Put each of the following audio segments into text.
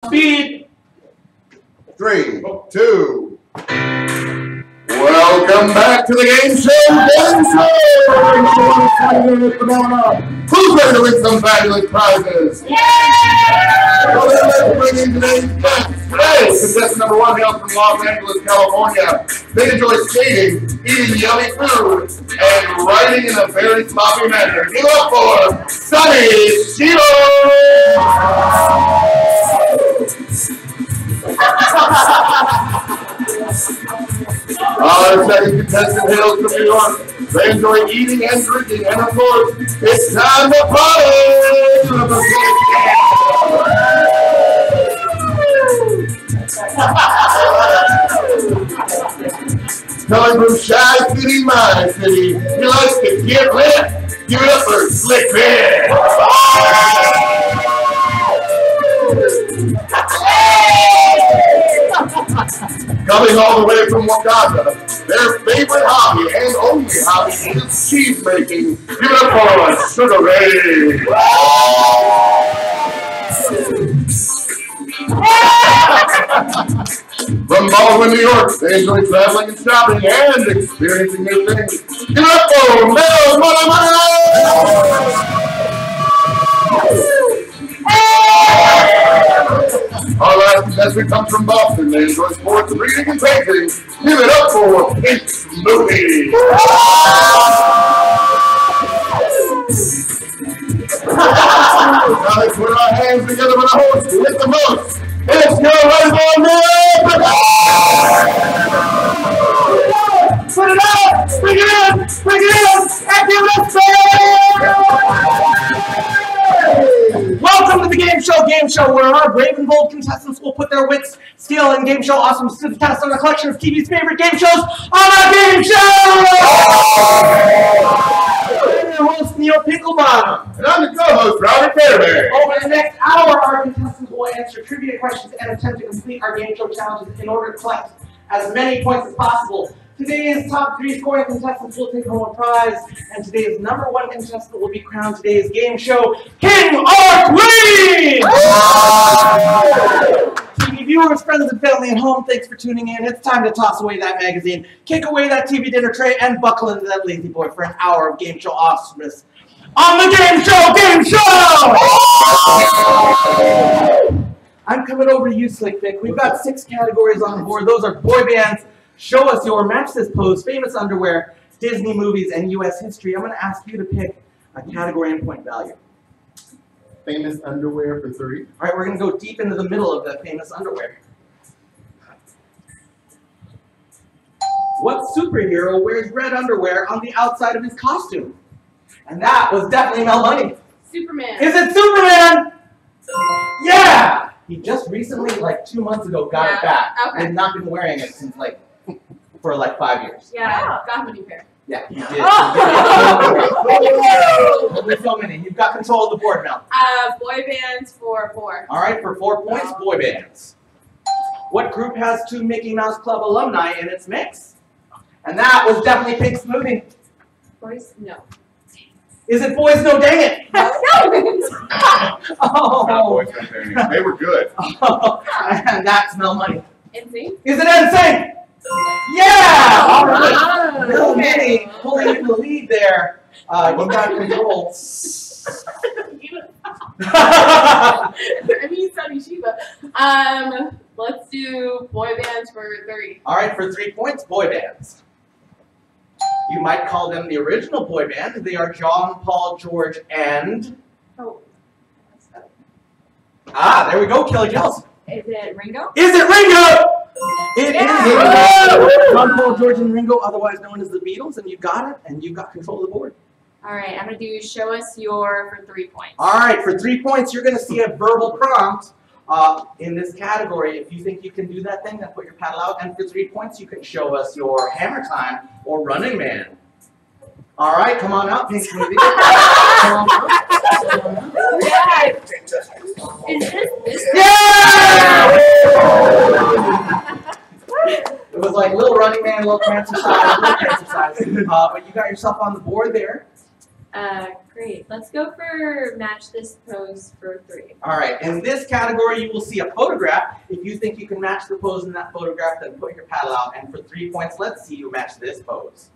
Speed. 3, 2. Welcome back to the Game Show Gameshow! Who's ready to win some fabulous prizes? Yeah! So let's bring in today's guest. Today, contestant number 1 hails from Los Angeles, California. They enjoy skating, eating yummy food, and writing in a very sloppy manner. Give up for Sunny Shiloh! Our second contestant hails from New York. They enjoy eating and drinking, and of course, it's time to party! Coming from Shy City, my city, he likes to get lit. Give it up for Slick Bear! Coming all the way from Wakanda, their favorite hobby and only hobby is cheese making. Give it up for Sugar Ray! From Baldwin, New York, they enjoy traveling and shopping and experiencing new things. Give it up for Mel Money! Our last contestant comes from Boston. They enjoy sports, reading, and painting. Give it up for Pinklebottom. Now let's put our hands together with a horse to hit the most. It's your rainbow man! Put it up! Bring it in! Bring it in! And give it a Welcome to the Game Show Gameshow, where our brave and bold contestants will put their wits, skill, and game show awesomeness to the test on a collection of TV's favorite game shows on our Game Show! I'm your host, Neil Pinklebottom. And I'm the co-host, Louis Fairbanks. Over the next hour, our contestants will answer trivia questions and attempt to complete our game show challenges in order to collect as many points as possible. Today's top 3 scoring contestants will take home a prize, and today's number 1 contestant will be crowned today's game show King or Queen! TV viewers, friends, and family at home, thanks for tuning in. It's time to toss away that magazine, kick away that TV dinner tray, and buckle into that lazy boy for an hour of game show awesomeness on the Game Show Gameshow! I'm coming over to you, Slick Vic. We've got 6 categories on the board. Those are boy bands, show us your match this pose, famous underwear, Disney movies, and U.S. history. I'm going to ask you to pick a category and point value. Famous underwear for 3. All right, we're going to go deep into the middle of that famous underwear. What superhero wears red underwear on the outside of his costume? And that was definitely Mel Money. Superman. Is it Superman? Yeah! He just recently, like 2 months ago, got it back. Okay. And not been wearing it since for 5 years. Yeah, got many pair. Yeah, you did. Oh. Only so many. You've got control of the board now. Boy bands for 4. All right, for 4 points, boy bands. What group has 2 Mickey Mouse Club alumni in its mix? And that was definitely Pink Smoothie. Boys? No. Is it Boys No Dang It? No. Oh. Cowboys went there. They were good. Oh, and that's Mel Money. NSYNC? Is it NSYNC? Yeah! All right. Little Okay. Minnie pulling in the lead there. You got control. I mean, Sunny Shiva. Let's do boy bands for 3. All right, for 3 points, boy bands. You might call them the original boy band. They are John, Paul, George, and... Oh. Ah, there we go, Kelly Jones. Is it Ringo? Is it Ringo? It is Yeah. John, Paul, George, and Ringo, otherwise known as the Beatles, and you got it, and you got control of the board. All right, I'm going to do show us your for 3 points. All right, for 3 points, you're going to see a verbal prompt in this category. If you think you can do that thing, then put your paddle out. And for 3 points, you can show us your Hammer Time or Running Man. All right, come on out, Pink Smoothie. Come on out. Yeah. Is this? Yeah! It was like little Running Man, little Cancer size, little Cancer size. But you got yourself on the board there. Great. Let's go for match this pose for 3. All right, in this category, you will see a photograph. If you think you can match the pose in that photograph, then put your paddle out. And for 3 points, let's see you match this pose.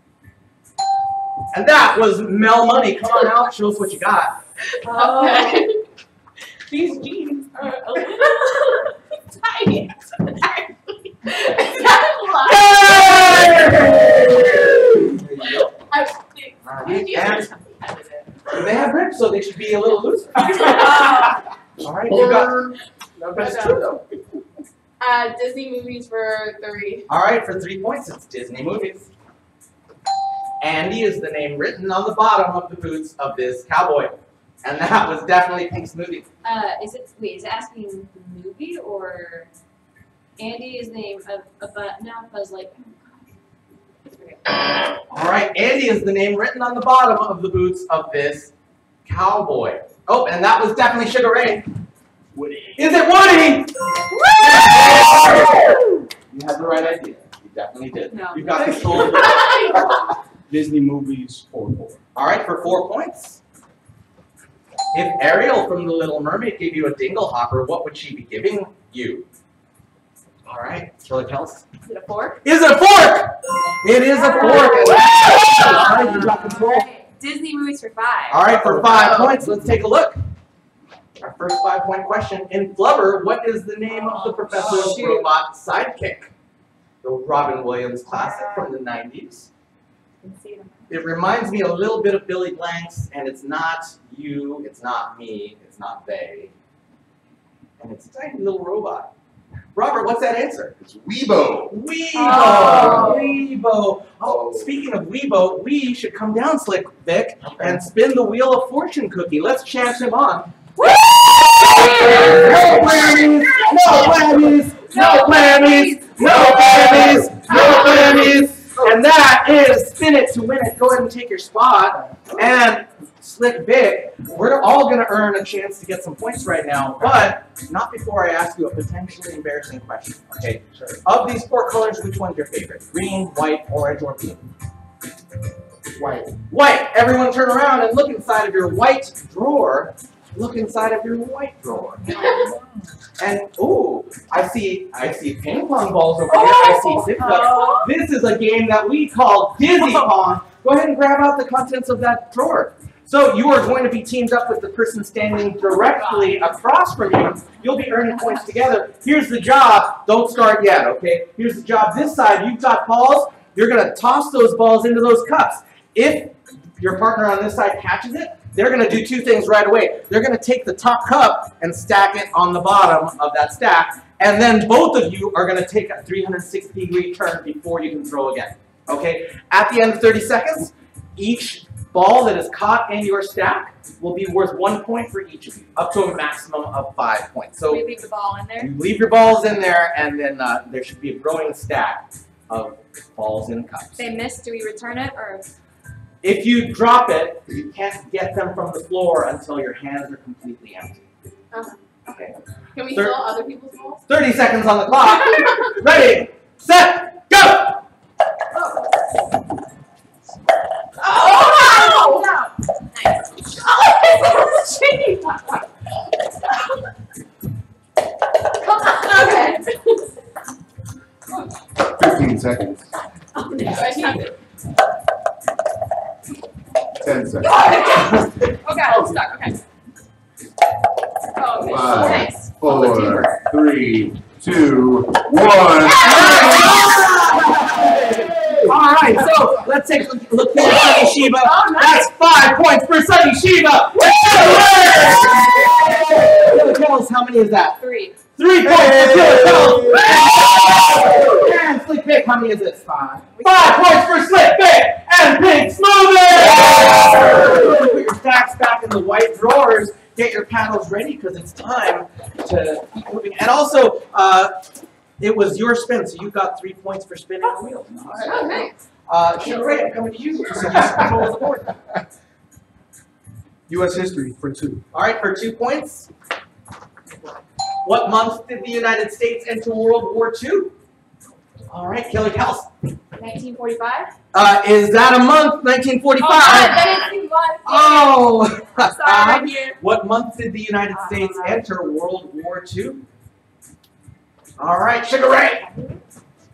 And that was Mel Money. Come on out, show us what you got. Okay. These jeans are a little tight. Is that a lie? There you go. I think All right, these jeans are and competitive. they have grips, so they should be a little looser. All right, you got. No, that's true though. Disney movies for 3. All right, for 3 points, it's Disney movies. Andy is the name written on the bottom of the boots of this cowboy. And that was definitely Pink's movie. Is it asking movie or Andy is the name of now Buzz like All right, Andy is the name written on the bottom of the boots of this cowboy. Oh, and that was definitely Sugar Ray. Woody. Is it Woody? You had the right idea. You definitely did. No. You got control of it. Disney movies 4. All right, for 4 points. If Ariel from The Little Mermaid gave you a dingle hopper, what would she be giving you? All right, Killer Kels. Is it a 4? Is it a fork? It is a fork. All right, you got control. Disney movies for 5. All right, for 5 points, let's take a look. Our first 5-point question. In Flubber, what is the name of the professor's robot sidekick? The Robin Williams classic from the 90s. It reminds me a little bit of Billy Blanks, and it's not you, it's not me, it's not they. And it's a tiny little robot. Robert, what's that answer? It's Weebo. Weebo! Oh. Weebo! Oh, speaking of Weebo, we should come down, Slick Vic, and spin the Wheel of Fortune cookie. Let's chance him on. No whammies! No whammies! No whammies! No whammies! No whammies! And that is spin it to win it. Go ahead and take your spot. And Slick Vic, we're all going to earn a chance to get some points right now, but not before I ask you a potentially embarrassing question. Okay? Sure. Of these 4 colors, which one's your favorite? Green, white, orange, or blue? White. White. Everyone turn around and look inside of your white drawer. Look inside of your white drawer. And ooh, I see ping pong balls over here. I see zip cups. This is a game that we call Dizzy Pong. Go ahead and grab out the contents of that drawer. So you are going to be teamed up with the person standing directly across from you. You'll be earning points together. Here's the job. Don't start yet, okay? Here's the job. This side, you've got balls. You're going to toss those balls into those cups. If your partner on this side catches it, they're going to do 2 things right away. They're going to take the top cup and stack it on the bottom of that stack, and then both of you are going to take a 360-degree turn before you can throw again. Okay? At the end of 30 seconds, each ball that is caught in your stack will be worth 1 point for each of you, up to a maximum of 5 points. So We leave the ball in there. you leave your balls in there, and then there should be a growing stack of balls in cups. If they miss, do we return it or? If you drop it, you can't get them from the floor until your hands are completely empty. Okay. Can we steal other people's balls? 30 seconds on the clock. Ready, set, go! Oh! Nice. Okay. 15 seconds. Oh, no, I need it. 10 seconds. Okay, I'm stuck. Okay. Oh, okay. 5, Nice. 4, 3, 2, 1. All right, so let's take a look at Sunny Shiba. Oh, nice. That's 5 points for Sunny Shiba. Killer Kells, how many is that? 3. 3 points for Killer Kells. And Slick Vic, how many is this? 5. 5 points for Slick Vic and Pink Smoothie. Put your stacks back in the white drawers. Get your paddles ready because it's time to keep moving. And also, it was your spin, so you got 3 points for spinning the wheel. Oh, nice. Sugar Ray, I'm coming to you. So just control the board. U.S. history for 2. All right, for 2 points. What month did the United States enter World War II? All right, Killer Kels. 1945? Is that a month? 1945. That is 2 months. Oh. Sorry, right here. What month did the United States enter World War II? All right, Sugar Ray.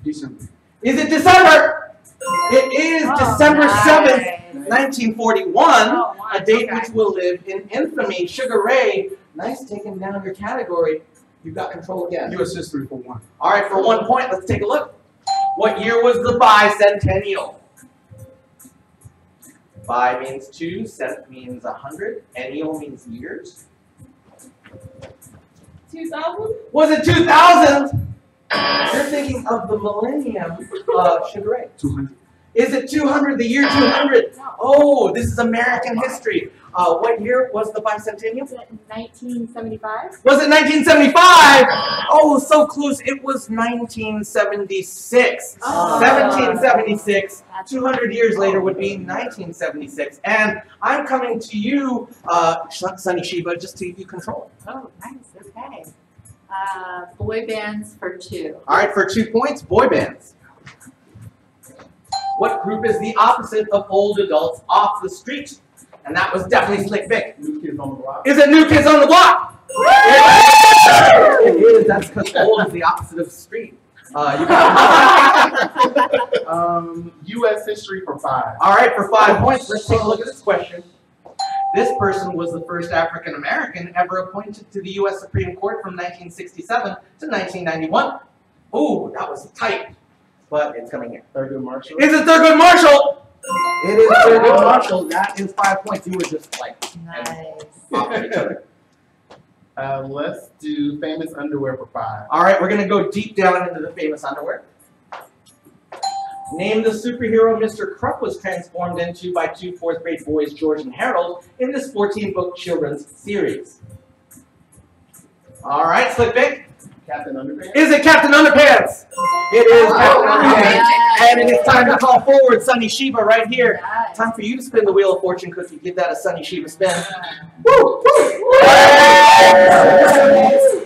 December. Is it December? It is December 7th, 1941, Oh, a date okay. which will live in infamy. Sugar Ray, nice taking down your category. You've got control again. U.S. history for 1. All right, for 1 point, let's take a look. What year was the bicentennial? Bi means 2, cent means 100, ennial means years. 2000? Was it 2000? You're thinking of the millennium, Sugar Ray. 200. Is it 200, the year 200? Oh, this is American history. What year was the bicentennial? Was it 1975? Was it 1975? Oh, so close. It was 1976. Oh. 1776. 200 years later would be 1976. And I'm coming to you, Sunny Shiba, just to give you control. Oh, nice. Okay. Boy bands for 2. All right, for 2 points, boy bands. What group is the opposite of old adults off the street? And that was definitely Slick Vic. New Kids on the Block. Is it New Kids on the Block? It is. That's because old is the opposite of street. You got U.S. history for 5. All right, for 5 points, let's take a look at this question. This person was the first African American ever appointed to the U.S. Supreme Court from 1967 to 1991. Ooh, that was tight, but it's coming here. Thurgood Marshall. Is it Thurgood Marshall? It is Thurgood Marshall. That is 5 points. You were just like Nice. off of each other. Let's do famous underwear for 5. All right, we're going to go deep down into the famous underwear. Name the superhero Mr. Krupp was transformed into by 2 4th-grade boys, George and Harold, in this 14-book children's series. All right, Slick Vic. Captain Underpants. Is it Captain Underpants? It is Captain Underpants. And it is time to call forward Sunny Shiba right here. Nice. Time for you to spin the Wheel of Fortune cookie. Give that a Sunny Shiba spin. Woo!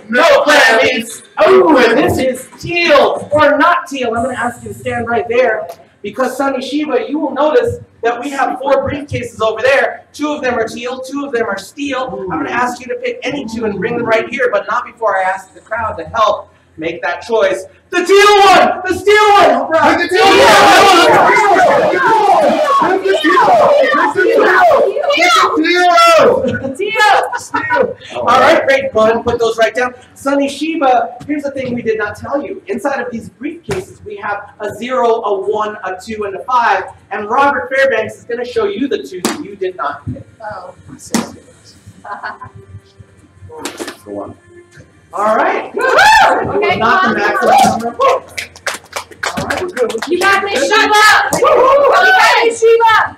No plan means. Oh, and this is teal or not teal. I'm going to ask you to stand right there because Sunny Shiba, you will notice that we have 4 briefcases over there. 2 of them are teal, 2 of them are steel. I'm going to ask you to pick any 2 and bring them right here, but not before I ask the crowd to help make that choice. The teal one! The steel one! Right. The teal one! All right, great. Go ahead and put those right down. Sunny Shiba, here's the thing we did not tell you. Inside of these briefcases, we have a 0, a 1, a 2, and a 5. And Robert Fairbanks is going to show you the 2 that you did not pick. Oh. The 1. All right. Okay, Not the come on. maximum number of points. All right, we're good. You got me, Shiba! You got me, Shiba!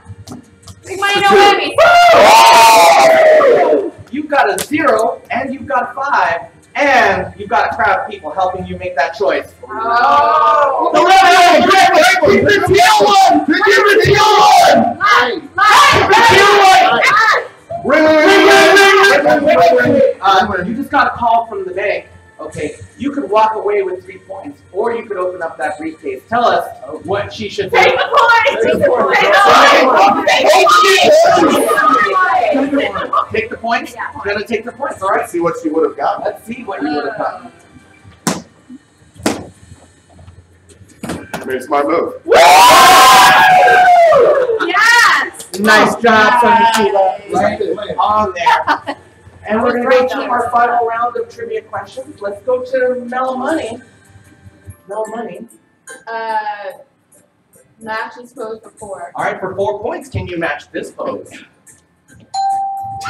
Big money, no whammy. You've got a 0, and you've got a 5, and you've got a crowd of people helping you make that choice. Oh. The the teal one! The teal one! You just got a call from the bank. Okay, you could walk away with 3 points, or you could open up that briefcase. Tell us what she should do. Take the point! Take the point! Take the points? You're going to take the points, all right? See what she would have gotten. Let's see what you would have gotten. Made a smart move. Yes! Nice job, Sunny Shiba. Right On there. And we're going to go to our final round of trivia questions. Let's go to Mel Money. Mel Money. Match is posed for 4. All right, for 4 points, can you match this pose?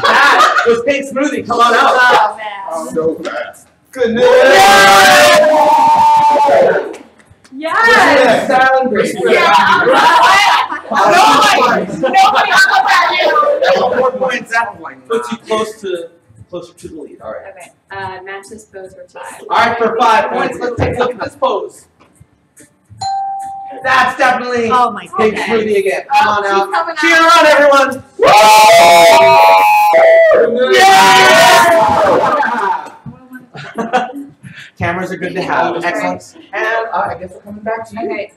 That was Pink Smoothie. Come on out. Oh, man. So fast. Goodness. Yes! Sound great. Nobody else about you! 4 points. That puts you closer to the lead. All right. Okay. Match this pose for 5. All right, for 5 points, let's take a look at this pose. That's definitely Oh my Pink goodness. Smoothie again. Come on she's out. coming out. Cheer on, everyone. Yeah! Cameras are good to have. Excellent. And I guess we're coming back to you. Okay,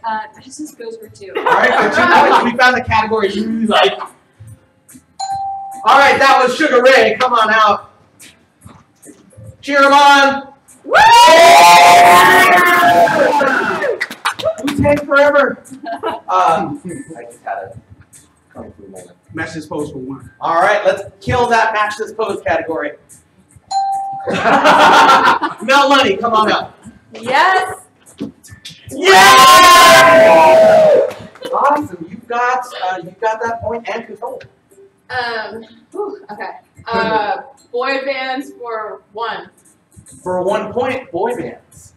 this goes for 2. All right, for 2 points, we found the category you really like. All right, that was Sugar Ray. Come on out. Cheer him on. Who's Hank Forever? I just had a kung fu moment. Match this pose for 1. All right, let's kill that match this pose category. Mel Money, come on out. Yes. Yeah! Awesome. You've got that point and control. Okay. Boy bands for 1. For 1 point, boy bands.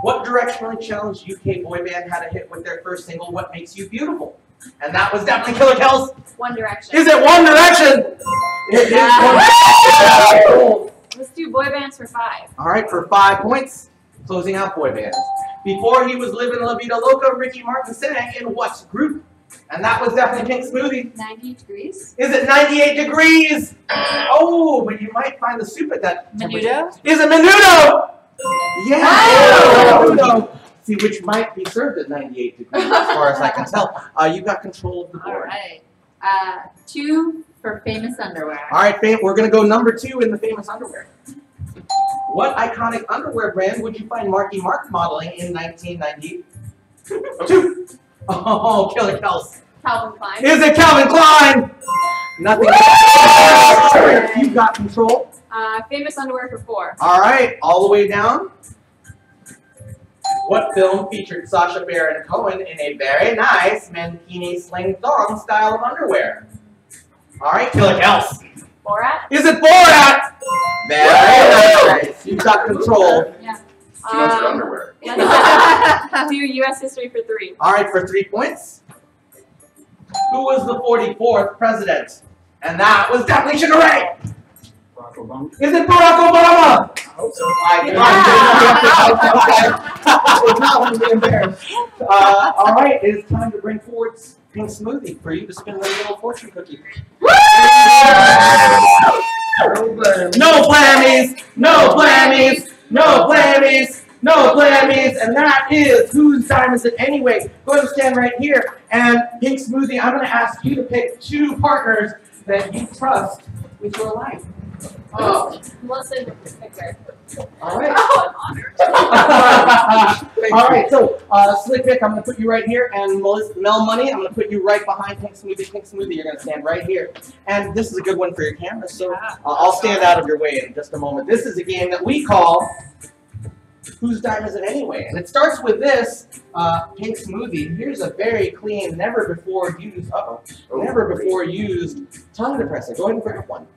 What directionally challenged UK boy band had a hit with their first single, What Makes You Beautiful? And that was definitely Killer Kells. One Direction. Is it One Direction? It is One Direction. Let's do boy bands for 5. All right, for 5 points, closing out boy bands. Before he was living La Vida Loca, Ricky Martin sang in what group? And that was definitely Pink Smoothie. 90 degrees. Is it 98 degrees? Oh, but you might find the soup at that temperature. Menudo? Is it Menudo? Yeah, Oh! Menudo. See, which might be served at 98 degrees, as far as I can tell. You got control of the All board. right. 2 for famous underwear. All right, we're going to go number 2 in the famous underwear. What iconic underwear brand would you find Marky Mark modeling in 1992? Oh, Killer Kells. Calvin Klein. Is it Calvin Klein? Nothing. You've got control. Famous underwear for 4. All right, all the way down. What film featured Sacha Baron Cohen in a very nice mankini sling thong style of underwear? All right, Killer Kells. Borat. Is it Borat? Very nice. You've got control. Yeah. She knows her underwear. Let's do U.S. history for 3. All right, for 3 points. Who was the 44th president? And that was definitely Sugar Ray. Barack Obama. Is it Barack Obama? I hope so. All right, it is time to bring forward Pink Smoothie for you to spin the little fortune cookie. No blammies, no blammies, no blammies, no blammies, and that is whose dime is it anyway? Go ahead and stand right here, and Pink Smoothie, I'm going to ask you to pick 2 partners that you trust with your life. Oh, Melissa Victor. All right. Oh, I'm honored. All right, so Slick Vic, I'm going to put you right here, and Mel Money, I'm going to put you right behind Pink Smoothie. Pink Smoothie, you're going to stand right here. And this is a good one for your camera, so I'll stand out of your way in just a moment. This is a game that we call Whose Dime Is It Anyway? And it starts with this, Pink Smoothie. Here's a very clean, never before used tongue depressor. Go ahead and grab one.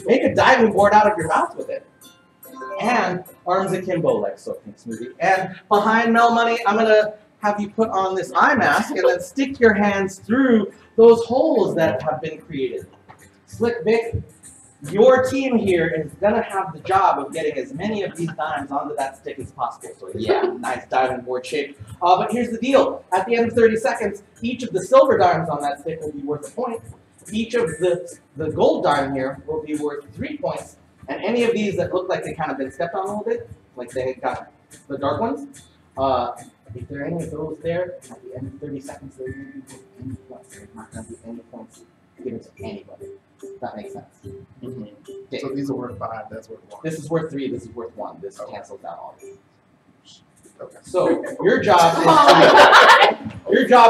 Make a diving board out of your mouth with it. And arms akimbo like so, Pink Smoothie. And behind Mel Money, I'm going to have you put on this eye mask and then stick your hands through those holes that have been created. Slick Vic, your team here is going to have the job of getting as many of these dimes onto that stick as possible. So yeah, nice diving board shape. But here's the deal. At the end of 30 seconds, each of the silver dimes on that stick will be worth a point. Each of the gold dime here will be worth 3 points. And any of these that look like they kind of been stepped on a little bit, like they got the dark ones, if there are any of those there, at the end of 30 seconds, they're going to be worth any points. They're not going to be any points given to anybody. If that makes sense. Okay. So these are worth 5, that's worth 1. This is worth 3, this is worth 1. This cancels out all these. Okay. So your job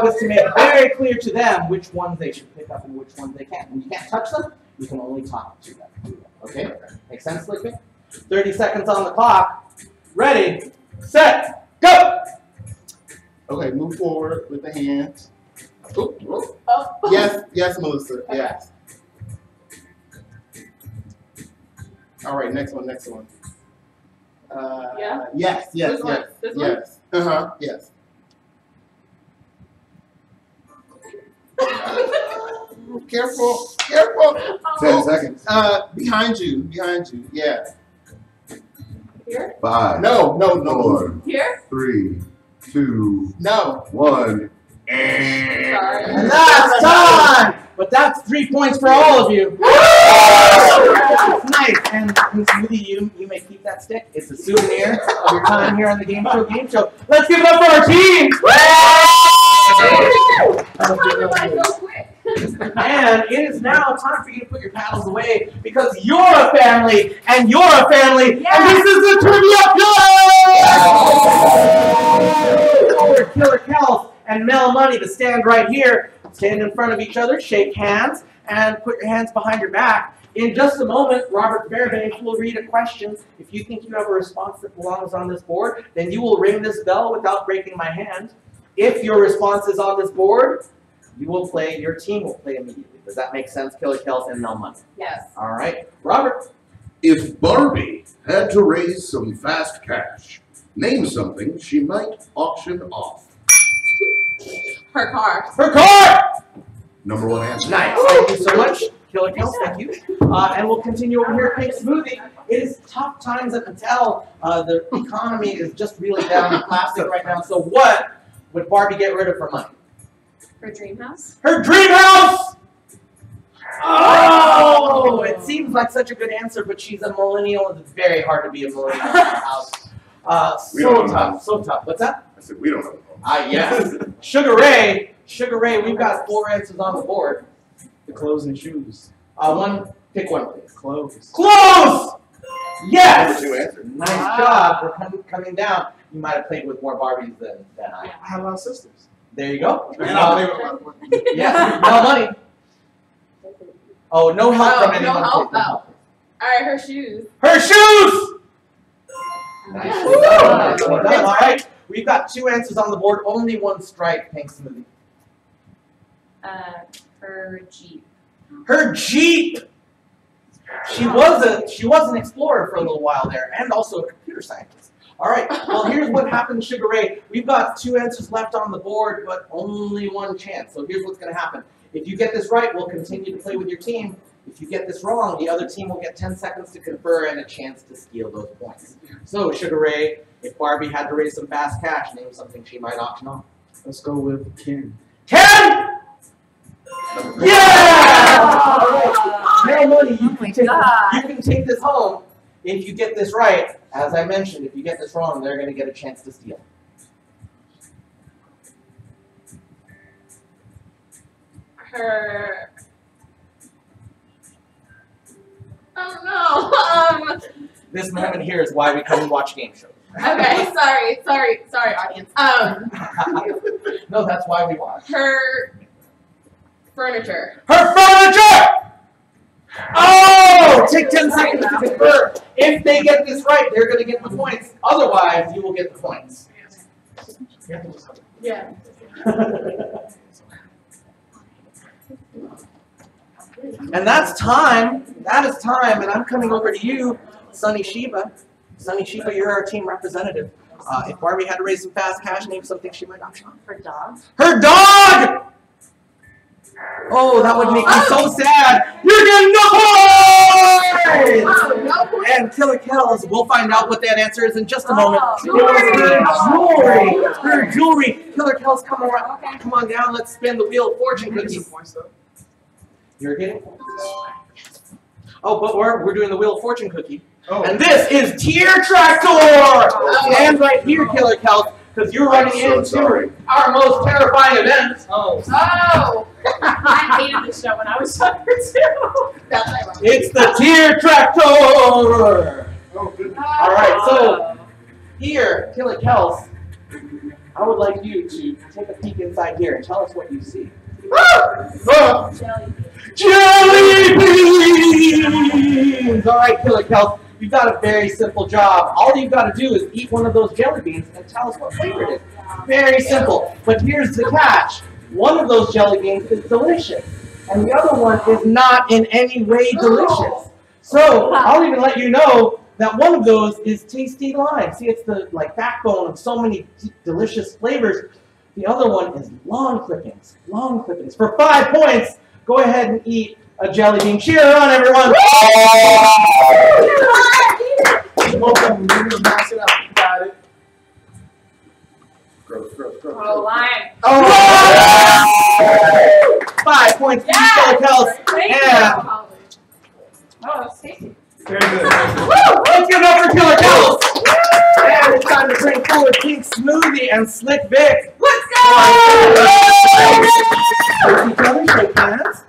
is to make very clear to them which ones they should pick up and which ones they can't. And you can't touch them, you can only talk to them. Okay? Make sense, Slick Vic? 30 seconds on the clock. Ready, set, go! Okay, move forward with the hands. Oop, oop. Oh. Yes, Melissa, yes. All right, next one. Yeah? Yes. This one? This one? Yes. Yes. Careful. 10 seconds. Behind you, yeah. Here? 5. No. 4, Here? 3, 2, No. 1. Sorry. And that's time! But that's 3 points for all of you. Nice. And Smoothie, you may keep that stick. It's a souvenir of your time here on the Game Show. Let's give it up for our team. And it is now time for you to put your paddles away because you're a family and you're a family and this is the trivia play! Killer Kels and Mel Money to stand right here, stand in front of each other, shake hands, and put your hands behind your back. In just a moment, Robert Fairbanks will read a question. If you think you have a response that belongs on this board, then you will ring this bell without breaking my hand. If your response is on this board, your team will play immediately. Does that make sense, Killer Kels and Mel Money? Yes. All right. Robert. If Barbie had to raise some fast cash, name something she might auction off. Her car. Her car! Number one answer. Nice. Thank you so much, Killer Kels. Thank you. And we'll continue over here at Pink Smoothie. It is tough times at Mattel. The economy is just really down in plastic right now. So what would Barbie get rid of for money? Her dream house? Her dream house! Oh! It seems like such a good answer, but she's a millennial, and it's very hard to be a millennial in the house. So tough, so tough. What's that? I said, we don't know. Yes. Sugar Ray, we've got 4 answers on the board. The clothes and shoes. Pick one, please. Clothes. Clothes! Yes! Number 2 answer. Nice job. We're coming down. You might have played with more Barbies than I. I have a lot of sisters. There you go. And I play with my one. Yes, no money. Oh, no help from anyone. No help. Oh. All right, her shoes. Her shoes! Nice. All right, we've got 2 answers on the board. Only 1 strike. Pink Smoothie. Her Jeep. Her Jeep! She was an explorer for a little while there, and also a computer scientist. All right, well, here's what happened, Sugar Ray. We've got 2 answers left on the board, but only 1 chance. So here's what's going to happen. If you get this right, we'll continue to play with your team. If you get this wrong, the other team will get 10 seconds to confer and a chance to steal those points. So, Sugar Ray, if Barbie had to raise some fast cash, name something she might auction off. Let's go with Ken. 10! Yeah! No money. You can take this home if you get this right. As I mentioned, if you get this wrong, they're going to get a chance to steal. Her. Oh no. This moment here is why we come and watch game shows. Okay, sorry, audience. No, that's why we watch. Her furniture. Her furniture! Oh! Take 10 seconds to confer. If they get this right, they're going to get the points. Otherwise, you will get the points. Yeah. And that's time. That is time. And I'm coming over to you, Sunny Shiba. Sunny Shiba, you're our team representative. If Barbie had to raise some fast cash, name something she might auction off. Her dog. Her dog! Oh, that would make me so sad. You're getting no points! And Killer Kels, we'll find out what that answer is in just a moment. Her jewelry. Killer Kels, come on down. Let's spin the wheel of fortune cookies. You're getting points. Oh, but we're doing the wheel of fortune cookie. Oh. And this is Tier Tractor! Stand right here, Killer Kels, because you're running into our most terrifying event. Oh! I hated this show when I was younger too. It's the Tier Tractor! All right, so here, Killer Kels, I would like you to take a peek inside here and tell us what you see. Jelly beans! All right, Killer Kels, you've got a very simple job. All you've got to do is eat one of those jelly beans and tell us what flavor it is. Very simple. But here's the catch. One of those jelly beans is delicious, and the other one is not in any way delicious. So I'll even let you know that one of those is Tasty Lime. See, it's the backbone of so many delicious flavors. The other one is long clippings. Long clippings. For 5 points, go ahead and eat a jelly bean. Cheer on, everyone! Welcome. Mash it up. You got it. Gross. Oh, lime. Oh! 5 points for you, Killer Kels. Thank And you. Very good. Woo! Let's give it up for Killer Cows! And it's time to bring forward Pink Smoothie and Slick Vic. Let's go! Each other, shake hands.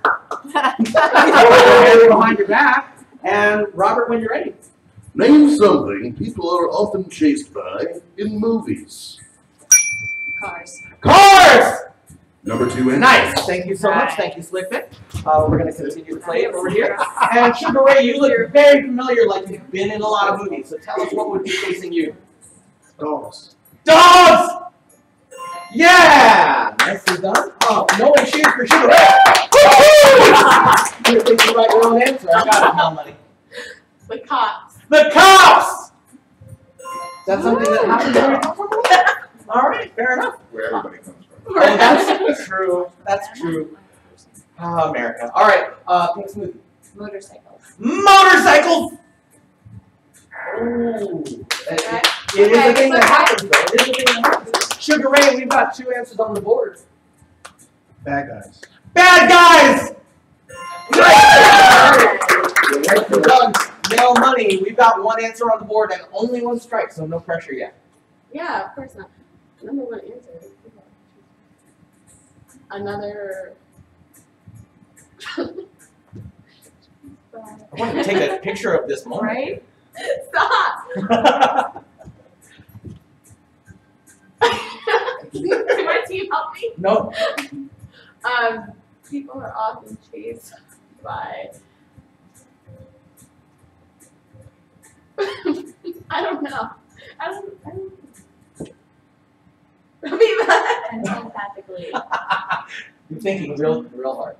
Hands behind your back. And Robert, when you're ready. Name something people are often chased by in movies. Cars. Cars! Number 2 answer. Nice. Thank you so much. Thank you, Slick Vic. We're going to continue to play it over here. And Sugar Ray, you look very familiar, like you've been in a lot of movies. So tell us what would be facing you. Dogs. Dogs! Yeah! Nicely done. Oh, no one cheers for Sugar Ray. You're thinking about your own answer. I got it now, money. The cops. The cops! Is that something that happens every time? All right, fair enough. Where everybody comes from. Oh, that's true. That's true. Oh, America. All right, Pink Smoothie. Motorcycles. Motorcycles! Ooh. It is a thing that happens, though. It is a thing that happens. Sugar Ray, we've got 2 answers on the board. Bad guys. Bad guys! Nicely done. No money. We've got 1 answer on the board and only 1 strike, so no pressure yet. Yeah, of course not. Number 1 answer. Another. I want to take a picture of this moment. Right? Stop! Can my team help me? No. People are often chased by. I don't know. I don't. And telepathically. You're thinking real hard.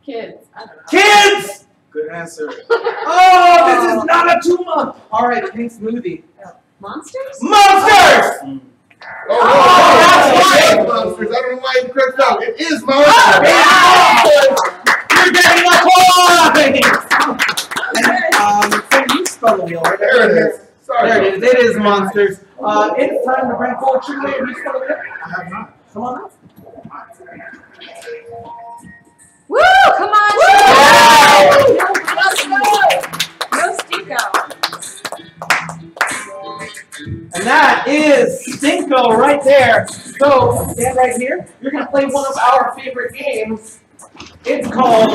Kids. I don't know. Kids! Good answer. Oh, this is not a 2-month. All right, Pink Smoothie. Monsters? Monsters! Oh, that's right. right. Monsters. I don't know why you tripped out. It is monsters. You're getting a point! Can you spell the wheel right There it is. Sorry. There it is. It is monsters. It's time to bring forward Sugar Ray. Have you spelled the wheel? I have not. Come on up. Woo! Come on! No Stinko. And that is Stinko right there. So, stand right here. You're going to play one of our favorite games. It's called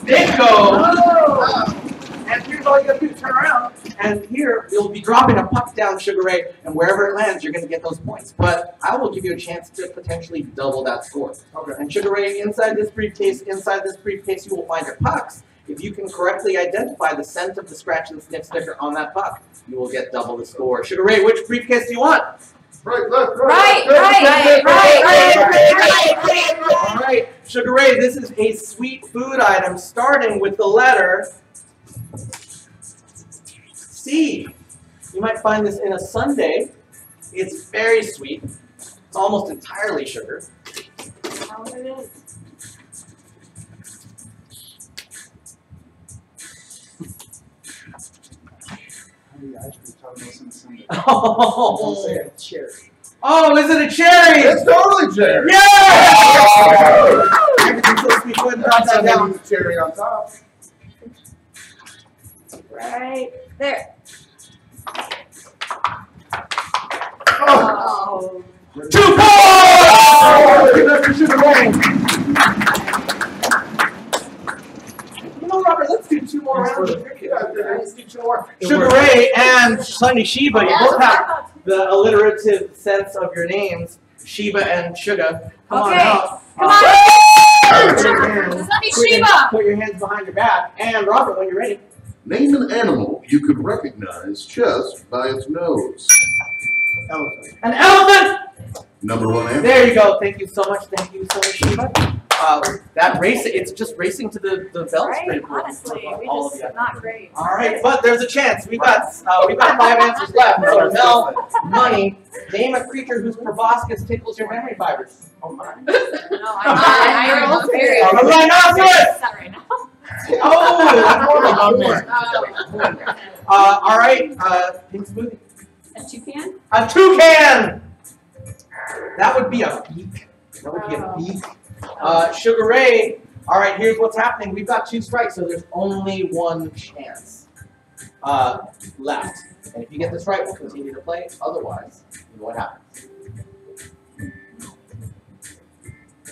Stinko. And here's all you got to do, turn around. And here, you'll be dropping a puck down, Sugar Ray, and wherever it lands, you're going to get those points. But I will give you a chance to potentially double that score. Okay. And Sugar Ray, inside this briefcase, you will find your pucks. If you can correctly identify the scent of the scratch and sniff sticker on that puck, you will get double the score. Sugar Ray, which briefcase do you want? Right, left, Right. All right, Sugar Ray, this is a sweet food item starting with the letter C. You might find this in a sundae. It's very sweet. It's almost entirely sugar. How it is. Oh, Cherry. oh, is it a cherry? It's totally cherry. Yeah! Everything's so sweet. Go ahead and drop that down. With the cherry on top. Right there. Oh. Oh. 2 points! That's for Sugar Ray. You know, Robert, let's do 2 more rounds of trivia. Let's do 2 more. Sugar Ray and Sunny Sheba, you both have the alliterative sense of your names, Sheba and Sugar. Come on Okay. out. Come on! Sunny Sheba! Put your hands behind your back. And Robert, when you're ready. Name an animal you could recognize just by its nose. Elephant. An elephant! Number 1 answer. There you go. Thank you so much. Thank you so much, Sheba. That race, it's just racing to the belt Right, straight. honestly, we All of just you. not great. All right, but there's a chance. We've got 5 answers left. So Mel, money. Name a creature whose proboscis tickles your memory fibers. Oh my. No, I'm very. A rhinoceros! Not right now. Oh, that's more. All right, Pink Smoothie. A toucan? A toucan. That would be a beak. That would be a beak. Sugar Ray, All right, here's what's happening. We've got 2 strikes, so there's only 1 chance left. And if you get this right, we'll continue to play. Otherwise, you know what happens.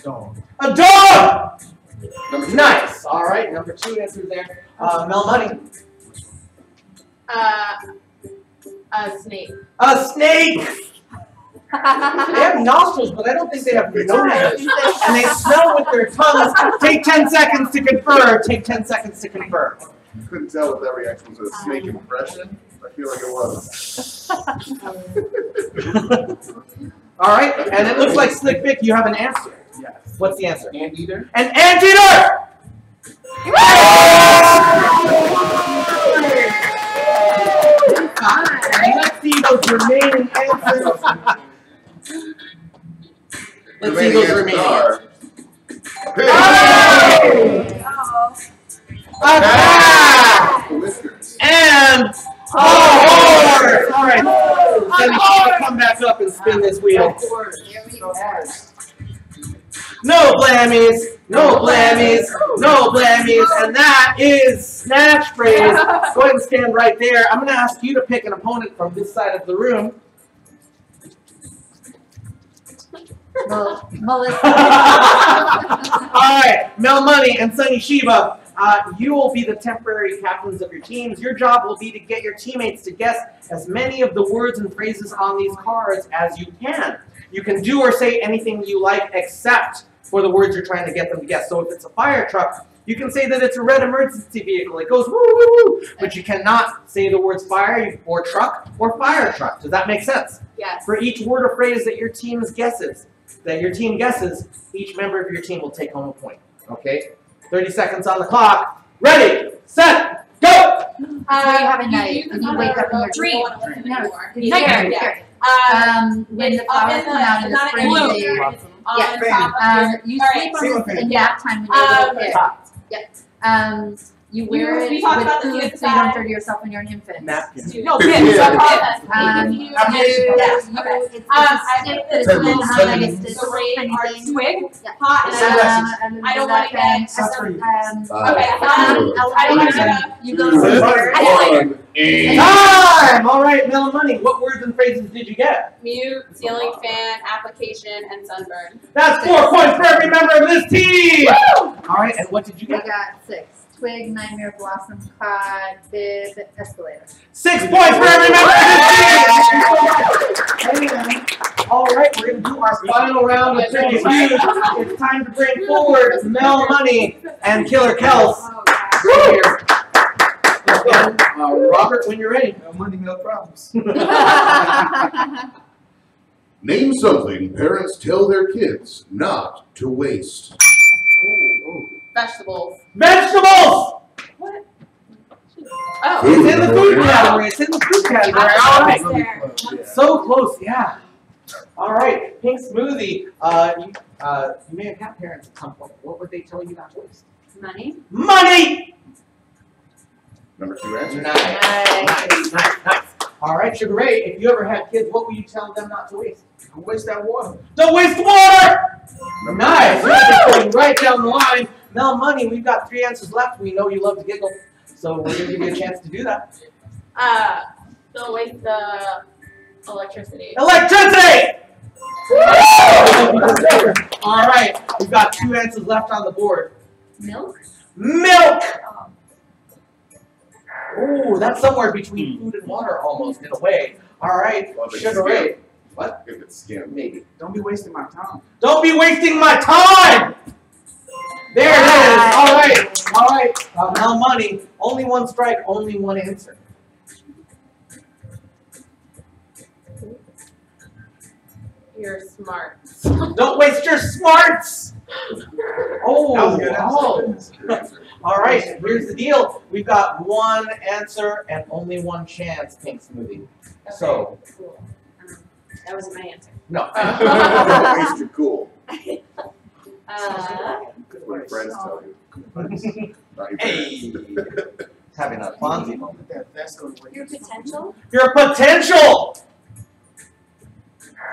Dog. A dog! Number 2. Nice. All right, number 2 answer there. Mel Money. A snake. A snake. They have nostrils, but I don't think they have noses. And they smell with their tongues. Take 10 seconds to confer. Take 10 seconds to confer. Couldn't tell if that reaction was a snake impression. I feel like it was. All right, and it looks like Slick Vic, you have an answer. Yes. What's the answer? Anteater. An anteater! Let's see those remaining answers. Let's see those remaining answers. A cat! Whiskers. And a horse! All right, then you should come back up and spin this wheel. No blammies, no blammies, no blammies, and that is Snatch Phrase. Go ahead and stand right there. I'm going to ask you to pick an opponent from this side of the room. Melissa. All right, Mel Money and Sunny Shiva, you will be the temporary captains of your teams. Your job will be to get your teammates to guess as many of the words and phrases on these cards as you can. You can do or say anything you like except for the words you're trying to get them to guess. So if it's a fire truck, you can say that it's a red emergency vehicle. It goes woo woo woo, but you cannot say the words fire or truck or fire truck. Does that make sense? Yes. For each word or phrase that your team guesses, each member of your team will take home a point. Okay? 30 seconds on the clock. Ready, set, go! So you have a night and you wake up in your dream. Nightmare. When the flowers come out in the spring, you sleep on this in nap time when you're a little kid. You wear it with food so you don't dirty yourself when you're an infant. Napkins. No, It's a stick that is really high. It's this tiny thing. Twig. Yeah. Hot. I don't want to get. You go to Time! All right, Mel Money. What words and phrases did you get? Mute, ceiling fan, application, and sunburn. That's 4 points for every member of this team! All right, and what did you I get? got 6. Twig, nightmare, blossom, cod, bib, escalator. 6 points for every member of this team! All right, we're going to do our final round of trivia. It's time to bring forward Mel Money and Killer Kels. Right here. And, Robert, when you're ready. No money, no problems. Name something parents tell their kids not to waste. Vegetables. Vegetables! What? Oh, it's in the food category. It's in the food category. All right. So close, yeah. All right, Pink Smoothie. You may have had parents at some point. What would they tell you not to waste? Money. Money! Number 2 answer. Nice. All right, Sugar Ray, if you ever had kids, what would you tell them not to waste? Don't waste that water. Don't waste water! Nice. Going right down the line. Mel Money, we've got 3 answers left. We know you love to giggle, so we're going to give you a chance to do that. Don't waste the electricity. Electricity! All right, we've got 2 answers left on the board. Milk. Milk! Ooh, that's somewhere between food and water almost, in a way. All right, Well, if it's Sugar Ray. skim. What? If it's skim. Maybe. Don't be wasting my time. Don't be wasting my time! There it is. All right. Mel Money, only 1 strike, only 1 answer. You're smart. Don't waste your smarts! Oh, That was good. Good answer. All right, here's the deal. We've got 1 answer and only 1 chance, Pink Smoothie. So, Cool. That wasn't my answer. no. Don't waste your cool. Good What your friends tell you. Not your Hey. parents. Having a Fonzie moment. That's going to Your potential. Your potential!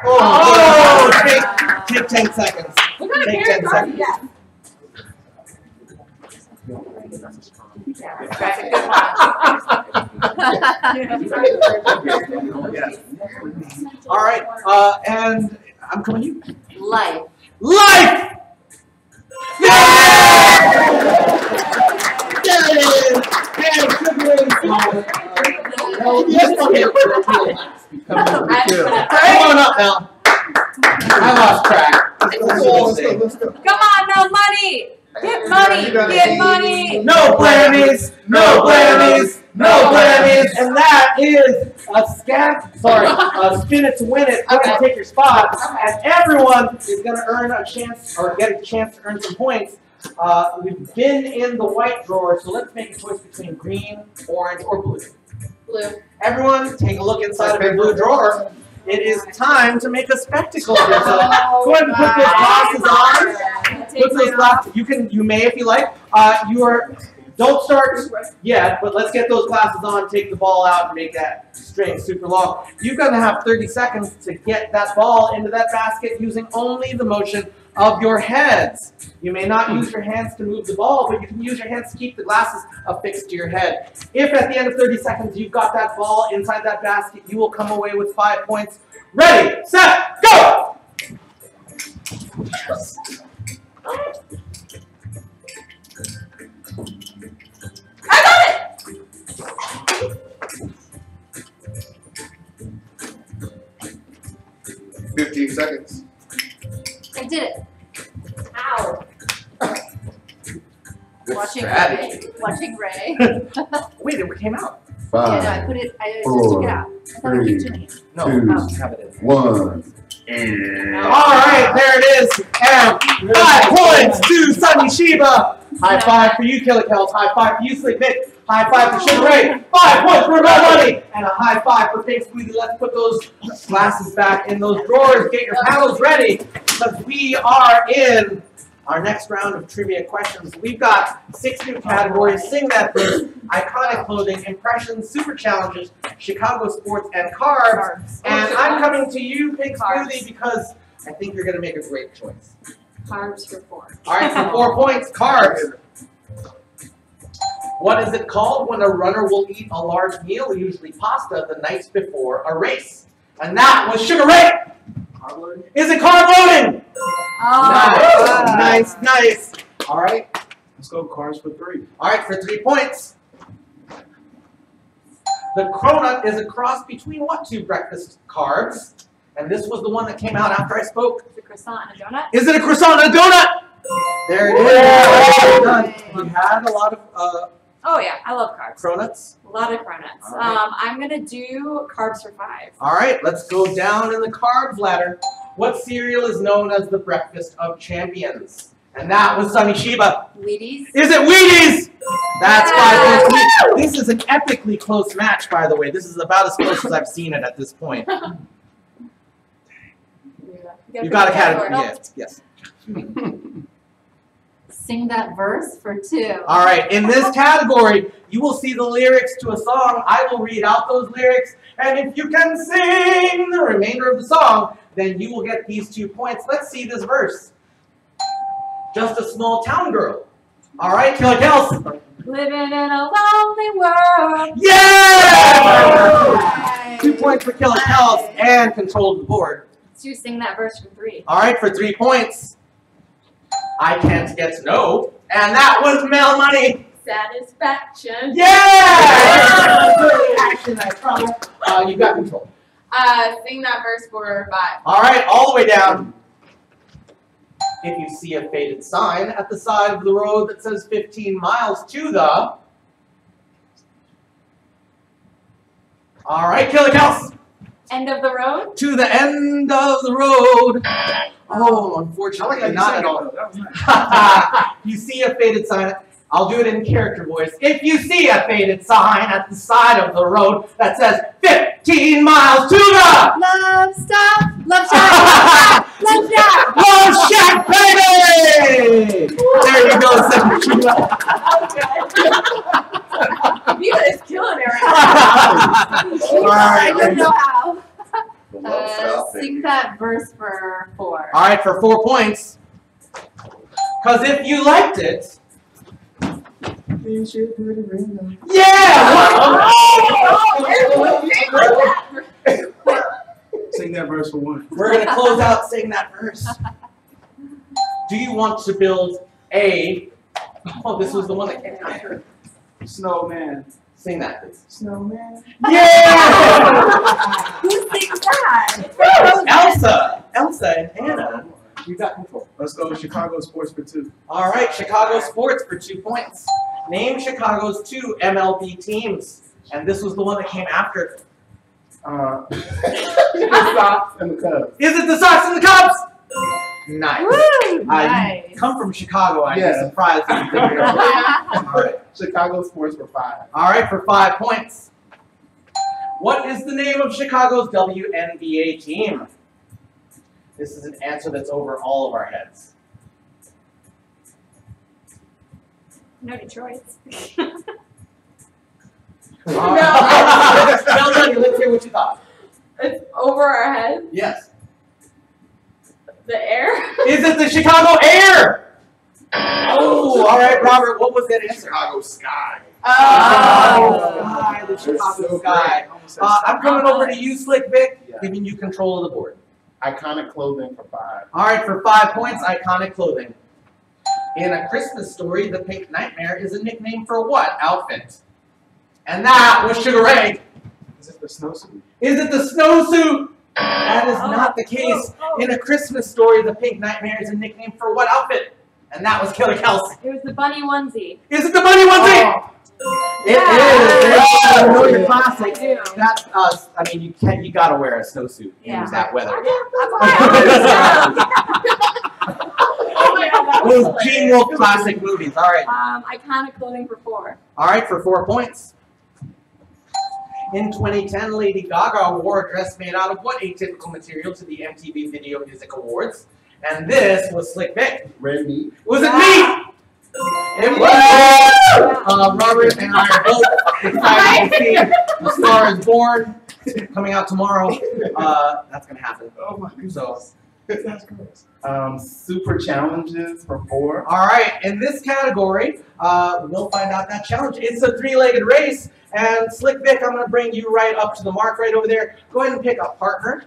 Oh, take 10 seconds. What kind of Take parents 10 are you? seconds. That's a good one. Yes. All right, and I'm coming to you. Life. Life! Come on up now. I lost track. Let's go. Come on, no money. Get money. Get money. No blammies, no blammies, no blammies, and that is a spin it to win it. We're gonna take your spot, and everyone is gonna earn a chance or get a chance to earn some points. We've been in the white drawer, so let's make a choice between green, orange, or blue. Blue. Everyone, take a look inside of your blue drawer. It is time to make a spectacle of yourself. Go ahead and put those glasses on. Put those glasses. You may if you like. Don't start yet, but let's get those glasses on. Take the ball out and make that string super long. You're gonna have 30 seconds to get that ball into that basket using only the motion of your heads. You may not use your hands to move the ball, but you can use your hands to keep the glasses affixed to your head. If at the end of 30 seconds you've got that ball inside that basket, you will come away with 5 points. Ready, set, go! I got it! 15 seconds. I did it. Ow. Good Watching strategy. Ray. Watching Ray. Wait, it came out. Yeah, no, 5, I just took it out. I thought I keep doing it. No, Two. have it in. 1. All right, there it is. And 5 points to Sunny Shiba. High five for you, Killer Kells. High five for you, Slick Nick. High five for Sugar Ray. 5 points for Red Money. And a high five for Pink Squeezy. Let's put those glasses back in those drawers. Get your paddles ready because we are in our next round of trivia questions. We've got 6 new categories: Sing That Verse, Iconic Clothing, Impressions, Super Challenges, Chicago Sports, and Carbs. And I'm coming to you, Pink Smoothie, because I think you're going to make a great choice. Carbs for 4. All right, for 4 points, carbs. What is it called when a runner will eat a large meal, usually pasta, the night before a race? And that was Sugar Ray. Is it carb loading? Oh. Nice, nice. All right. Let's go cars for 3. All right, for 3 points. The cronut is a cross between what 2 breakfast carbs? And this was the one that came out after I spoke. Is it croissant and a donut? Is it a croissant and a donut? There it is. We had a lot of Oh yeah, I love carbs. cronuts. A lot of cronuts. All right. I'm gonna do carbs for 5. All right, let's go down in the carbs ladder. What cereal is known as the breakfast of champions? And that was Sunny Shiba. Wheaties. Is it Wheaties? That's 5 points. This is an epically close match, by the way. This is about as close as I've seen it at this point. You got a category. Yes. Sing That Verse for 2. All right, in this category, you will see the lyrics to a song. I will read out those lyrics, and if you can sing the remainder of the song, then you will get these 2 points. Let's see this verse. Just a small town girl. All right, Killer Kells. Living in a lonely world. Yeah! 2 points for Killer Kells and control of the board. To sing that verse for 3. All right, for 3 points. I can't get to know, and that was Mel Money. Satisfaction. Yeah! Action, I promise. You got control. Sing that verse for 5. All right, all the way down. If you see a faded sign at the side of the road that says 15 miles to the... All right, Killer Kells. End of the road. To the end of the road. Oh, unfortunately, not at all. That was nice. You see a faded sign. I'll do it in character voice. If you see a faded sign at the side of the road that says 15 miles to the... Love stop. Love shack. Love shack. Love Shack, baby! There you go, Sunny Shiba. You guys killing it right All right. I don't know how. The love stop, Sing baby. That Verse for 4. All right, for 4 points. Because if you liked it, You should put it in. Yeah! Sing that verse for one. We're gonna close out saying that verse. Do you want to build a? Oh, this was the one that came after. Snowman. Sing that, please. Snowman. Yeah! Who sings that? Elsa and Anna. You got control. Let's go with Chicago sports for 2. All right, Chicago sports for 2 points. Name Chicago's 2 MLB teams. And this was the one that came after. The Sox and the Cubs. Is it the Sox and the Cubs? Nice. Woo! I Nice. come from Chicago. I'd be Yeah. surprised if you didn't hear that. All right. Chicago sports for 5. All right, for 5 points. What is the name of Chicago's WNBA team? This is an answer that's over all of our heads. No Detroit. Well done. Let's hear what you thought. It's over our head. Yes. The air. Is it the Chicago Air? Oh, all right, Robert. What was that answer? Chicago Sky. Oh, Sky, the Chicago so Sky. I'm coming over to you, Slick Vic, giving you control of the board. Iconic clothing for 5. All right, for 5 points, iconic clothing. In A Christmas Story, the Pink Nightmare is a nickname for what outfit? And that was Sugar Ray. Is it the snowsuit? Is it the snowsuit? That is not the case. In A Christmas Story, the Pink Nightmare is a nickname for what outfit? And that was Killer Kelsey. It was the bunny onesie. Is it the bunny onesie? It is. I know your classic. I do. That's I mean, you gotta wear a snowsuit in that weather. Oh my God, that was Those hilarious. Gene Wolfe classic movies. All right. Iconic clothing for 4. All right, for 4 points. In 2010, Lady Gaga wore a dress made out of what atypical material to the MTV Video Music Awards? And this was Slick Vic. Red meat. Was it me? It was. Robert and I are both excited to see The Star is Born coming out tomorrow. That's gonna happen. Oh my goodness. So, That's gross. Super challenges for 4. all right, in this category, we'll find out that challenge. It's a 3-legged race, and Slick Vic, I'm going to bring you right up to the mark right over there. Go ahead and pick a partner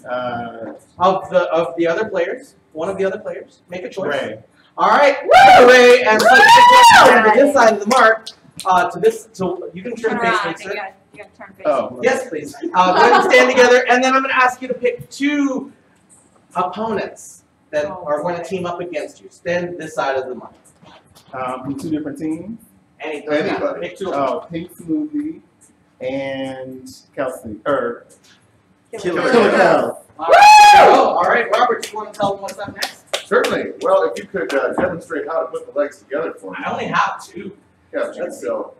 of the other players. One of the other players. Make a choice. Ray. All right, Ray and Slick Vic stand to this side of the mark. So you can turn face, please, sir. You gotta turn face. Oh. Yes, please. Go ahead and stand together, and then I'm going to ask you to pick 2 opponents that are going to team up against you. Stand this side of the mark. From 2 different teams. Anybody. Pick 2 opponents. Pink Smoothie and Kelsey. Or Killer Killer Kelsey. All right, Robert, do you want to tell them what's up next? Certainly. Well, if you could demonstrate how to put the legs together for me. I only have 2. Yeah, so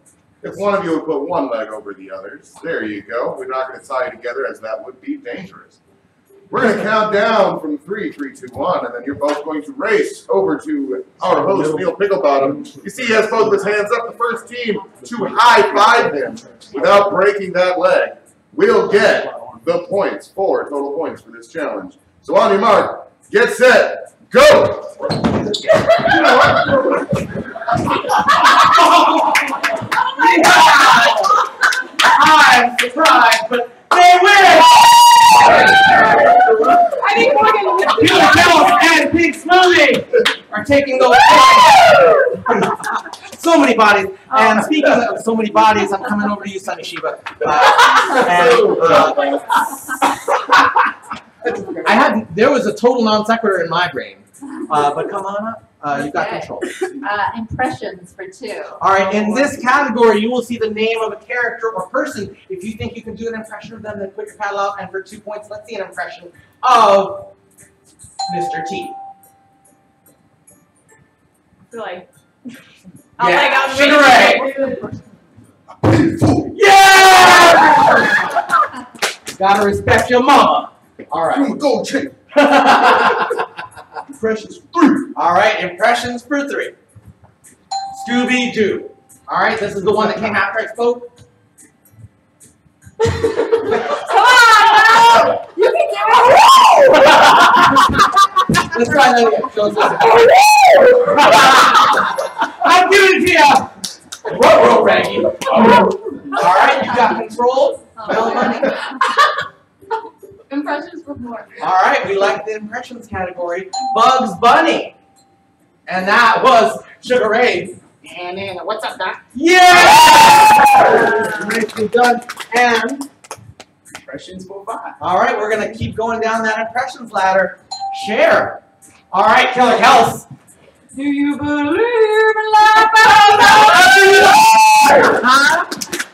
if one of you would put one leg over the others, there you go. We're not going to tie you together as that would be dangerous. We're going to count down from 3, 3, 2, 1, and then you're both going to race over to our host, Neil Pinklebottom. You see he has both of his hands up. The first team to high-five him without breaking that leg will get the points, 4 total points for this challenge. So on your mark, get set, go! I'm surprised, but they win! I think Morgan. Killer Kelsey and Pink Smoothie are taking those points. So many bodies. And speaking of so many bodies, I'm coming over to you, Sunny Shiba. There was a total non sequitur in my brain. But come on up. You've got control. Impressions for 2. All right, in this category, you will see the name of a character or person. If you think you can do an impression of them, then put your paddle out. And for 2 points, let's see an impression of Mr. T. I feel like. Yeah, I'm Sugar Ray. Pinful. Yeah! Gotta respect your mama. All right. Go, chick. Impressions for 3. All right, impressions for 3. Scooby-Doo. All right, this is the one that came after I spoke. Come on, no! You can do it! Let's try that again. Show us this. I'm doing it to you. All right, you got control. Mel Money. Impressions before. All right, we like the impressions category. Bugs Bunny. And that was Sugar Ray. And what's up, Doc? Yeah! Nicely done. And, Impressions for 5. all right, we're going to keep going down that impressions ladder. Share. All right, Killer Kels. Do you believe in life? Huh?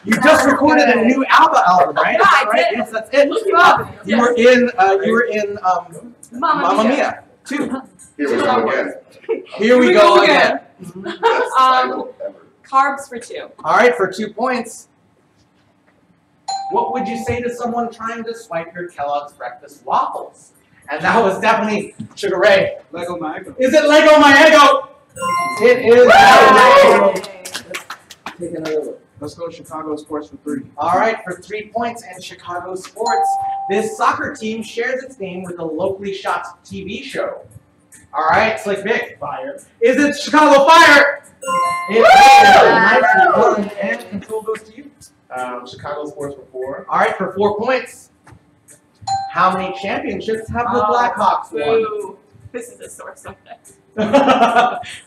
You just recorded a new album, right? Yeah, I right? did. Yes, that's it. Look you up. You were in Mamma Mia 2. Here we go again. Here we go again. Best title ever. Carbs for 2. All right, for 2 points. What would you say to someone trying to swipe your Kellogg's breakfast waffles? And that was definitely Sugar Ray. Lego my ego. Is it Lego My Ego? It is. Let's take another look. Let's go Chicago Sports for 3. All right, for 3 points in Chicago sports, this soccer team shares its name with a locally shot TV show. All right, Slick Vic. Fire. Is it Chicago Fire? It is. Nicely done. And control goes to you. Chicago Sports for 4. All right, for 4 points. How many championships have the Blackhawks won? Boo. This is a sore subject.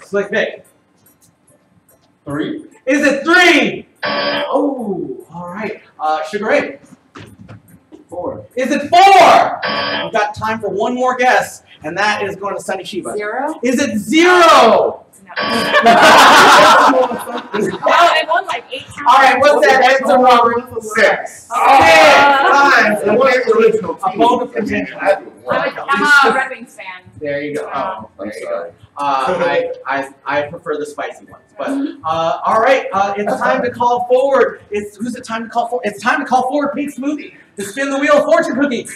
Slick Vic. 3. Is it 3? Oh, all right. Sugar Ray. 4. Is it 4? We've got time for one more guess, and that is going to Sunny Shiba. 0? Is it 0? No. Wow, I won like 8 times. All right, what's that answer, Robert? 6. 6 times. It wasn't the original A team. bonus contention. I'm a Red Wings fan. There you go. Oh, I'm there you go. sorry. I prefer the spicy ones. But all right, it's time to call forward. Who's it time to call forward? It's time to call forward Pink Smoothie to spin the wheel of fortune cookie.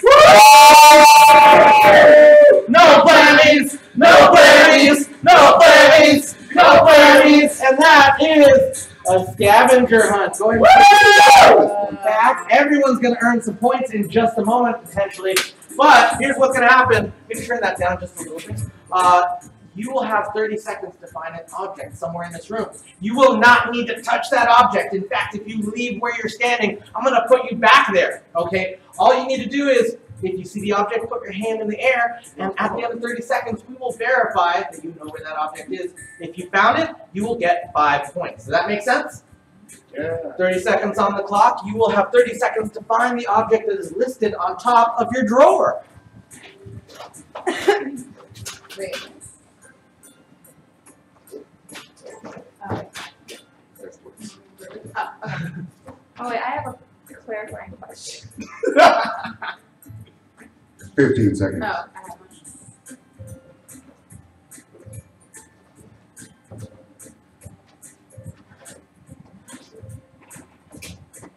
No Blammies! No Blammies! No Blammies! No Blammies! And that is a scavenger hunt going back. Everyone's going to earn some points in just a moment, potentially. But here's what's going to happen. Let me turn that down just a little bit. You will have 30 seconds to find an object somewhere in this room. You will not need to touch that object. In fact, if you leave where you're standing, I'm going to put you back there, okay? All you need to do is, if you see the object, put your hand in the air, and at the end of 30 seconds, we will verify that you know where that object is. If you found it, you will get 5 points. Does that make sense? Yeah. 30 seconds on the clock. You will have 30 seconds to find the object that is listed on top of your drawer. Wait. Oh, wait, I have a clarifying question. 15 seconds. Oh, I have one.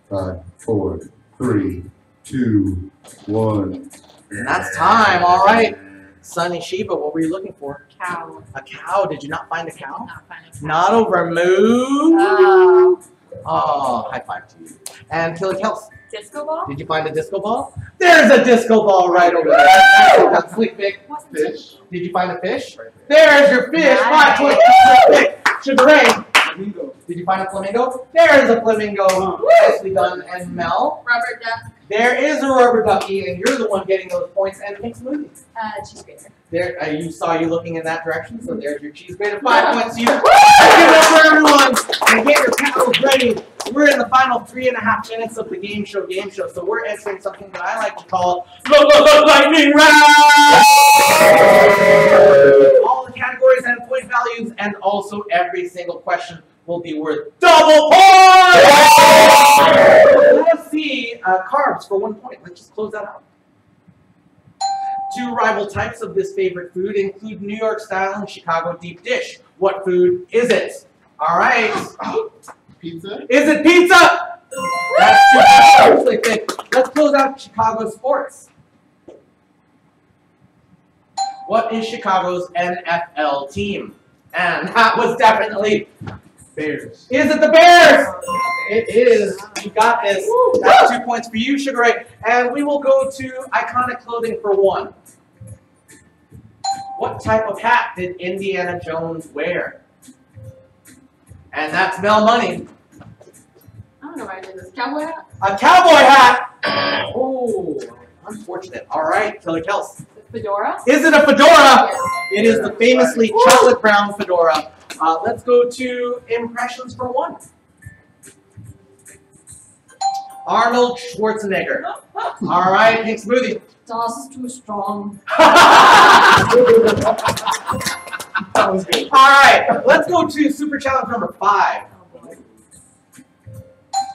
5, 4, 3, 2, 1. And that's time. All right. Sunny Shiba, what were you looking for? Cow. A cow. Did you not find a cow? Not finding cow. Not over moo. Oh. Oh, high five to you. And Killer Kels, Disco ball? did you find a disco ball? There's a disco ball right over there. That's Slick Vic. Fish. Did you find a fish? There's your fish. Nice. 5 points for Slick Vic. Sugar Ray, Flamingo. did you find a flamingo? There's a flamingo. Nicely done. And Mel, Rubber duck. there is a rubber ducky, and you're the one getting those points. And Pink Smoothie. Cheese grater. There, you saw you looking in that direction, so there's your cheese grater. 5 points to you. Give it up for everyone, and get your paddles ready. We're in the final 3.5 minutes of the Game Show so we're entering something that I like to call Lightning Round. All the categories and point values, and also every single question will be worth double points. Let's see carbs for 1 point. Let's just close that out. 2 rival types of this favorite food include New York style and Chicago deep dish. What food is it? All right. Pizza. Is it pizza? That's 2 points. Let's close out Chicago sports. What is Chicago's NFL team? And that was definitely Bears. Is it the Bears? It is. You got this. That's 2 points for you, Sugar Ray. And we will go to iconic clothing for 1. What type of hat did Indiana Jones wear? And that's Mel Money. don't know why I did this. Cowboy hat? A cowboy hat! Oh, unfortunate. All right, Killer Kels. Fedora? Is it a fedora? It is the famously chocolate brown fedora. Let's go to impressions for one. Arnold Schwarzenegger. All right, Pink Smoothie. Sauce is too strong. That was good. All right, let's go to Super Challenge number 5.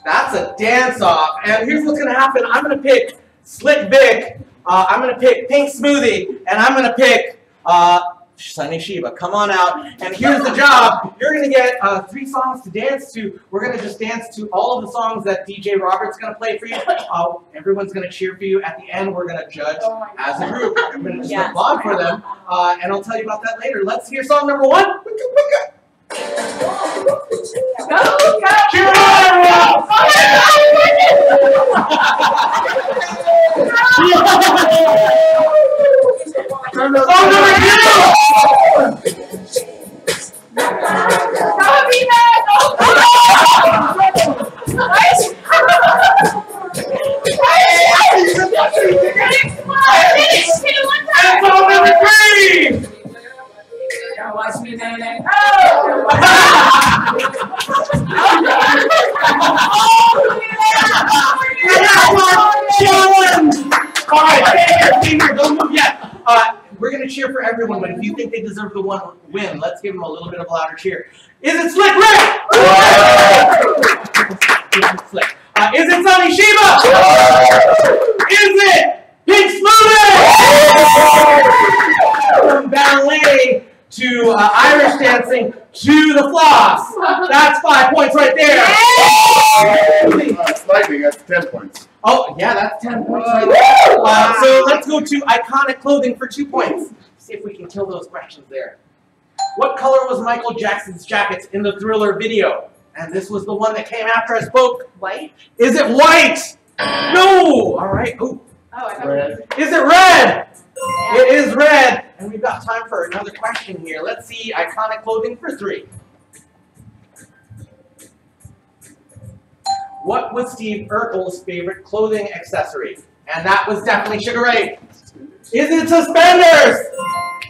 That's a dance-off. And here's what's going to happen. I'm going to pick Slick Vic. I'm going to pick Pink Smoothie. And I'm going to pick Sunny Shiva. Come on out. And here's the job. You're going to get 3 songs to dance to. We're going to just dance to all of the songs that DJ Robert's going to play for you. Everyone's going to cheer for you. At the end, we're going to judge as a group. We're going to just applaud for them. And I'll tell you about that later. Let's hear song number 1. Go, Cheer Song number 2! And song number 3! Watch me, baby. All right, don't move yet. We're going to cheer for everyone, but if you think they deserve the win, let's give them a little bit of a louder cheer. Is it Slick Rick? Slick. Is it Sunny Shiva? Is it Pink Smoothie? From ballet to Irish dancing to the floss. That's 5 points right there. Lightning, that's 10 points. Oh, yeah, that's 10 points right there. So let's go to iconic clothing for 2 points. See if we can kill those questions there. What color was Michael Jackson's jacket in the Thriller video? And this was the one that came after I spoke. White? Is it white? No! All right. Ooh. Oh, I thought Red. Is it red? It is red. And we've got time for another question here. Let's see iconic clothing for 3. What was Steve Urkel's favorite clothing accessory? And that was definitely Sugar Ray. Is it suspenders?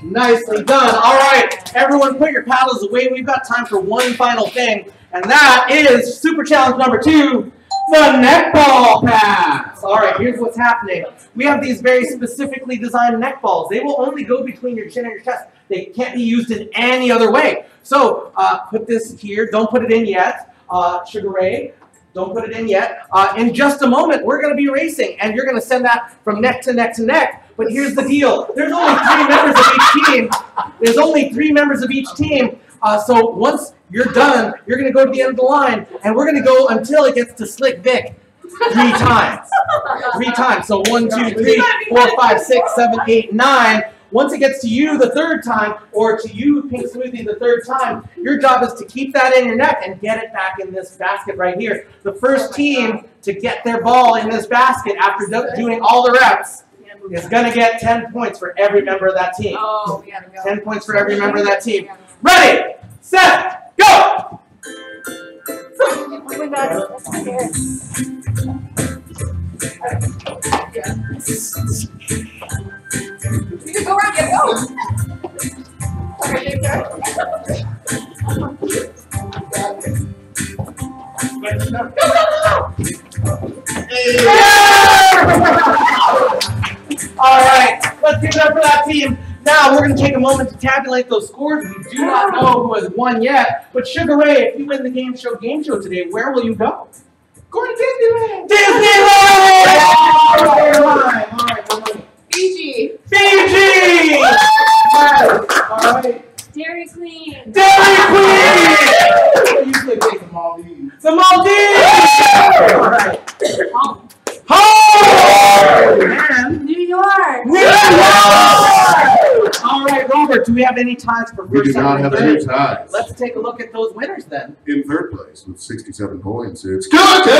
Nicely done. All right, everyone put your paddles away. We've got time for one final thing, and that is Super Challenge number 2, the neckball pass. All right, here's what's happening. We have these very specifically designed neck balls. They will only go between your chin and your chest. They can't be used in any other way. So put this here. Don't put it in yet. Sugar Ray. Don't put it in yet. In just a moment, we're going to be racing, and you're going to send that from neck to neck to neck. But here's the deal. There's only 3 members of each team. There's only 3 members of each team. So once you're done, you're going to go to the end of the line, and we're going to go until it gets to Slick Vic 3 times. 3 times. So 1, 2, 3, 4, 5, 6, 7, 8, 9. Once it gets to you the 3rd time, or to you, Pink Smoothie, the 3rd time, your job is to keep that in your neck and get it back in this basket right here. The first team to get their ball in this basket after doing all the reps is going to get 10 points for every member of that team. Oh, we gotta go. 10 points for every member of that team. Ready, set, go! Oh my God, I'm scared. You can go right, get go. Okay, take care. All right, let's give it up for that team. Now we're going to take a moment to tabulate those scores. We do not know who has won yet, but Sugar Ray, if you win the Game Show today, where will you go? Going to Disneyland! Disneyland! All right. Fiji. Fiji! All right. Dairy Queen. Dairy Queen! You usually take the Maldives. The Maldives! All right. Home! And New York. New York! All right, Robert, do we have any ties for We first, do not second, have and any third? ties. Let's take a look at those winners then. In 3rd place with 67 points, it's Cookie!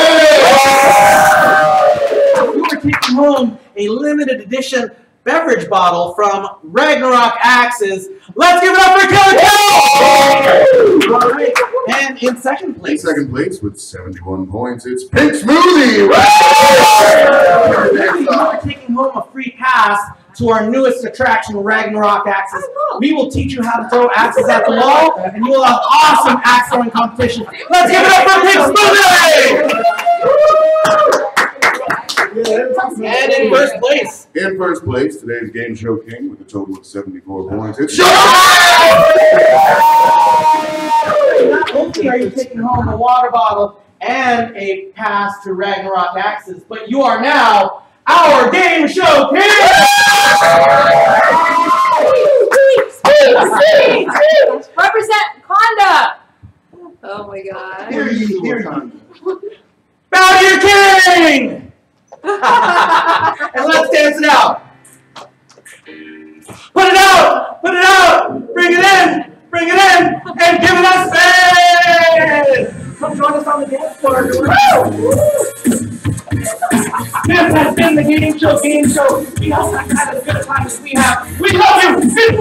You are taking home a limited edition beverage bottle from Ragnarok Axes. Let's give it up for Kelly! All right. And in second In place. second place with 71 points, it's Pink Smoothie. You are taking home a free pass to our newest attraction, Ragnarok Axes. We will teach you how to throw axes at the wall, and you will have awesome axe throwing competition. Let's give it up for Pink Smoothie! And in first place. In first place, today's Game Show King with a total of 74 points, it's Not only are you taking home a water bottle and a pass to Ragnarok Axes, but you are now our Game Show King! Represent Conda! Oh my god. Here you Bow to your king! And let's dance it out. Put it out! Put it out! Bring it in! Bring it in! And give it us space! Come join us on the dance floor. This has been the Game Show Game Show. We hope that kind of good time as we have. We love you!